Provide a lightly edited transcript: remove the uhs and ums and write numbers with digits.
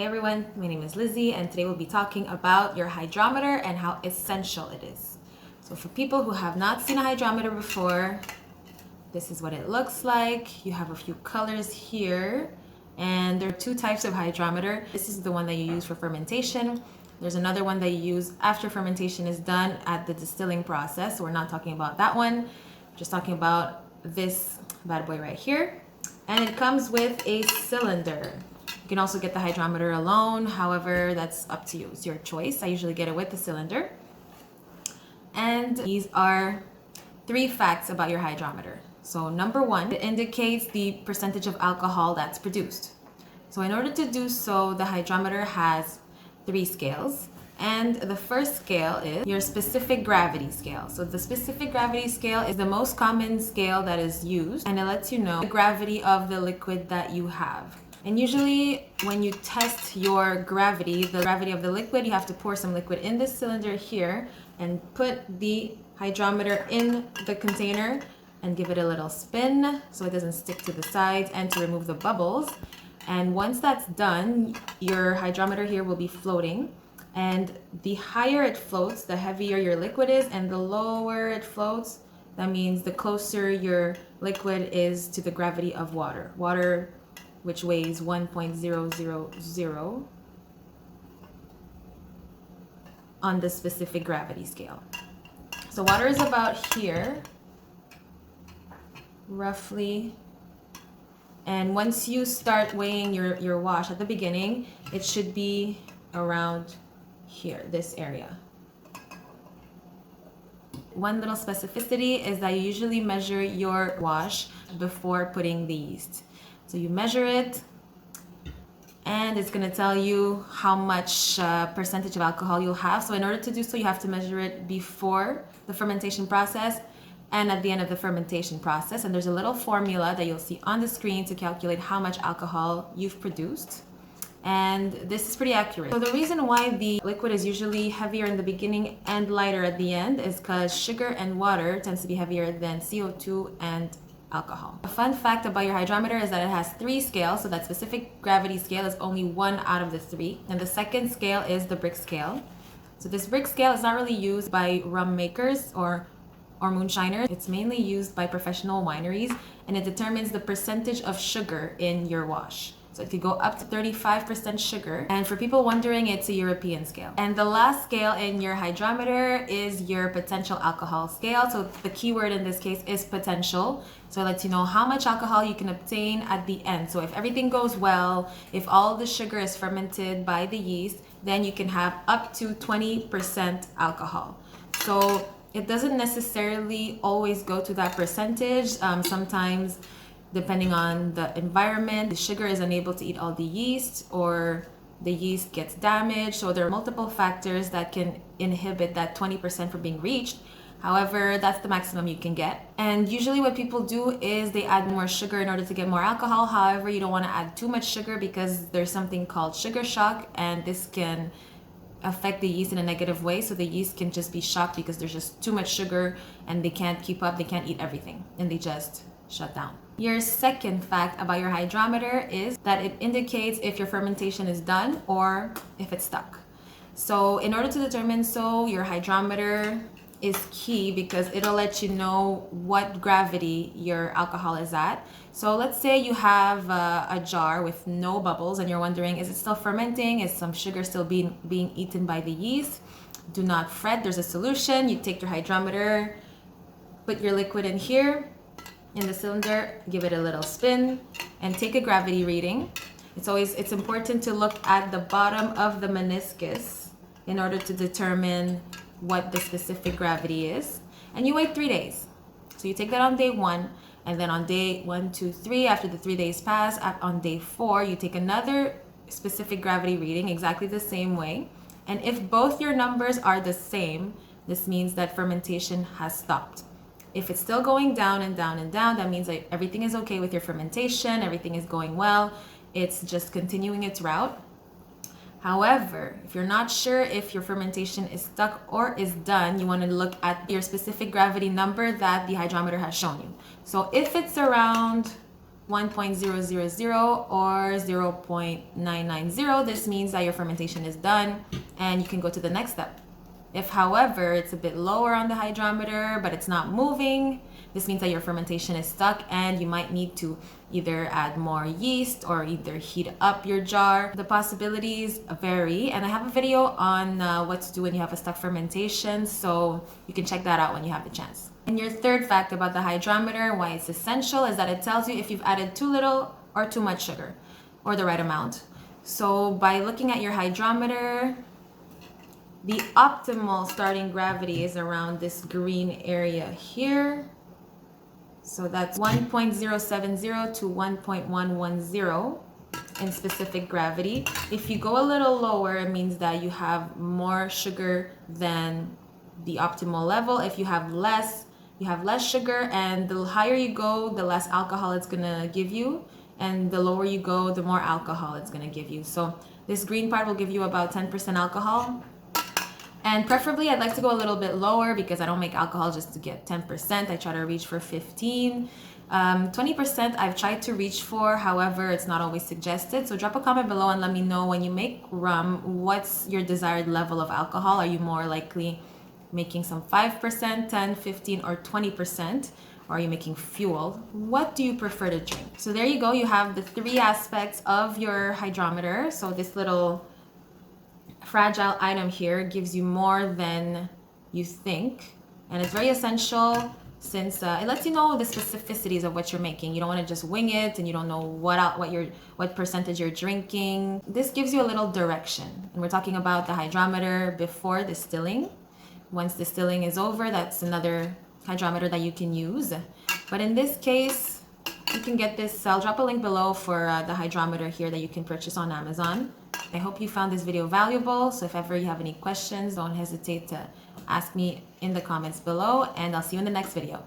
everyone, my name is Lizzie and today we'll be talking about your hydrometer and how essential it is. So for people who have not seen a hydrometer before, this is what it looks like. You have a few colors here and there are two types of hydrometer. This is the one that you use for fermentation. There's another one that you use after fermentation is done at the distilling process. So we're not talking about that one, just talking about this bad boy right here. And it comes with a cylinder. You can also get the hydrometer alone. However, that's up to you. It's your choice. I usually get it with the cylinder. And these are 3 facts about your hydrometer. So number 1, it indicates the percentage of alcohol that's produced. So in order to do so, the hydrometer has 3 scales. And the first scale is your specific gravity scale. So the specific gravity scale is the most common scale that is used, and it lets you know the gravity of the liquid that you have. And usually when you test your gravity, the gravity of the liquid, you have to pour some liquid in this cylinder here and put the hydrometer in the container and give it a little spin so it doesn't stick to the sides and to remove the bubbles. And once that's done, your hydrometer here will be floating. And the higher it floats, the heavier your liquid is, and the lower it floats, that means the closer your liquid is to the gravity of water. Water, which weighs 1.000 on the specific gravity scale. So water is about here, roughly. And once you start weighing your wash at the beginning, it should be around here, this area. One little specificity is that you usually measure your wash before putting the yeast. So you measure it and it's going to tell you how much percentage of alcohol you'll have. So in order to do so, you have to measure it before the fermentation process and at the end of the fermentation process. And there's a little formula that you'll see on the screen to calculate how much alcohol you've produced. And this is pretty accurate. So the reason why the liquid is usually heavier in the beginning and lighter at the end is because sugar and water tends to be heavier than CO2 and alcohol. A fun fact about your hydrometer is that it has 3 scales, so that specific gravity scale is only 1 out of the 3. And the second scale is the brick scale. So this brick scale is not really used by rum makers or moonshiners. It's mainly used by professional wineries, and it determines the percentage of sugar in your wash. So it could go up to 35% sugar. And for people wondering, it's a European scale. And the last scale in your hydrometer is your potential alcohol scale. So the key word in this case is potential. So it lets you know how much alcohol you can obtain at the end. So if everything goes well, if all the sugar is fermented by the yeast, then you can have up to 20% alcohol. So it doesn't necessarily always go to that percentage. Sometimes, depending on the environment, the sugar is unable to eat all the yeast or the yeast gets damaged. So there are multiple factors that can inhibit that 20% from being reached. However, that's the maximum you can get. And usually what people do is they add more sugar in order to get more alcohol. However, you don't want to add too much sugar because there's something called sugar shock, and this can affect the yeast in a negative way. So the yeast can just be shocked because there's just too much sugar and they can't keep up, they can't eat everything, and they just shut down. Your second fact about your hydrometer is that it indicates if your fermentation is done or if it's stuck. So in order to determine so, your hydrometer is key because it'll let you know what gravity your alcohol is at. So let's say you have a jar with no bubbles and you're wondering, is it still fermenting? Is some sugar still being eaten by the yeast? Do not fret, there's a solution. You take your hydrometer, put your liquid in here, in the cylinder, give it a little spin, and take a gravity reading. It's important to look at the bottom of the meniscus in order to determine what the specific gravity is. And you wait 3 days. So you take that on day 1, and then on day 1, 2, 3, after the 3 days pass, on day 4, you take another specific gravity reading exactly the same way. And if both your numbers are the same, this means that fermentation has stopped. If it's still going down and down and down, that means that everything is okay with your fermentation, everything is going well, it's just continuing its route. However, if you're not sure if your fermentation is stuck or is done, you want to look at your specific gravity number that the hydrometer has shown you. So if it's around 1.000 or 0.990, this means that your fermentation is done and you can go to the next step. If, however, it's a bit lower on the hydrometer, but it's not moving, this means that your fermentation is stuck and you might need to either add more yeast or either heat up your jar. The possibilities vary, and I have a video on what to do when you have a stuck fermentation, so you can check that out when you have the chance. And your third fact about the hydrometer, why it's essential, is that it tells you if you've added too little or too much sugar, or the right amount. So by looking at your hydrometer, the optimal starting gravity is around this green area here. So that's 1.070 to 1.110 in specific gravity. If you go a little lower, it means that you have more sugar than the optimal level. If you have less, you have less sugar, and the higher you go, the less alcohol it's gonna give you, and the lower you go, the more alcohol it's gonna give you. So this green part will give you about 10% alcohol. And preferably, I'd like to go a little bit lower because I don't make alcohol just to get 10%. I try to reach for 15. 20% I've tried to reach for, however, it's not always suggested. So drop a comment below and let me know, when you make rum, what's your desired level of alcohol? Are you more likely making some 5%, 10, 15, or 20%? Or are you making fuel? What do you prefer to drink? So there you go. You have the three aspects of your hydrometer. So this little fragile item here gives you more than you think, and it's very essential since it lets you know the specificities of what you're making. You don't want to just wing it and you don't know what percentage you're drinking. This gives you a little direction, and we're talking about the hydrometer before distilling. Once distilling is over, that's another hydrometer that you can use, but in this case you can get this. I'll drop a link below for the hydrometer here that you can purchase on Amazon. I hope you found this video valuable. So if ever you have any questions, don't hesitate to ask me in the comments below, and I'll see you in the next video.